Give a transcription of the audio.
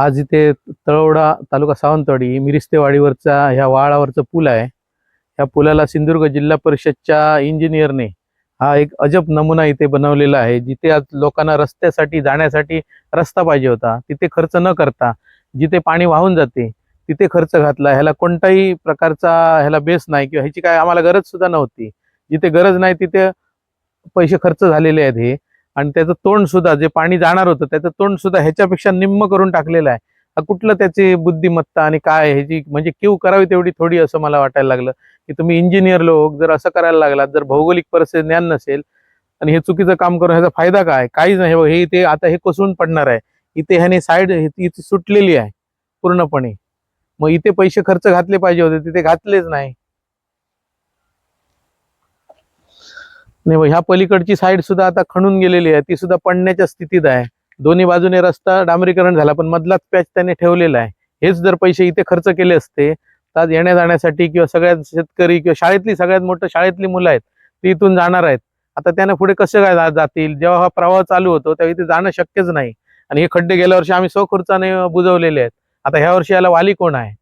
आज इथे तळवडा तालुका सावंतवाडी मिरिस्तेवाडीवरचा ह्या वाळावरचा पूल आहे. ह्या पुलाला सिंधुदुर्ग जिल्हा परिषदच्या इंजिनियरने हा एक अजब नमुना इथे बनवलेला आहे. जिथे आज लोकांना रस्त्यासाठी जाण्यासाठी रस्ता पाहिजे होता, तिथे खर्च न करता जिथे पाणी वाहून जाते तिथे खर्च घातला. ह्याला कोणताही प्रकारचा ह्याला बेस नाही किंवा ह्याची काय आम्हाला गरज सुद्धा नव्हती. जिथे गरज नाही तिथे पैसे खर्च झालेले आहेत हे. आणि त्याचं तोंड सुद्धा जे पाणी जाणार होतं त्याचं तोंड सुद्धा ह्याच्यापेक्षा निम्म करून टाकलेलं आहे. कुठलं त्याची बुद्धिमत्ता आणि काय ह्याची म्हणजे कीव करावी तेवढी थोडी असं मला वाटायला लागलं की तुम्ही इंजिनियर लोक जर असं करायला लागलात, जर भौगोलिक परिस्थिती ज्ञान नसेल आणि हे चुकीचं काम करून ह्याचा फायदा काय? काहीच नाही. हे इथे आता हे कोसळून पडणार आहे. इथे ह्याने साईड इथे सुटलेली आहे पूर्णपणे. मग इथे पैसे खर्च घातले पाहिजे होते, तिथे घातलेच नाही. ह्या पलीकडची साईड सुद्धा आता खणून गेलेली आहे, ती सुद्धा पडण्याच्या स्थितीत आहे. दोन्ही बाजूने रस्ता डांबरीकरण झाला पण मधलाच पॅच त्याने ठेवलेला आहे. हेच जर पैसे इथे खर्च केले असते तर येण्या जाण्यासाठी किंवा सगळ्यात शेतकरी किंवा शाळेतली सगळ्यात मोठं शाळेतली मुलं आहेत ती इथून जाणार आहेत. आता त्याने पुढे कसे काय जातील? जेव्हा हा प्रवाह चालू होतो तेव्हा इथे जाणं शक्यच नाही. आणि हे खड्डे गेल्या वर्षी आम्ही स्वखर्चाने बुजवलेले आहेत. आता ह्या वर्षी याला वाली कोण आहे?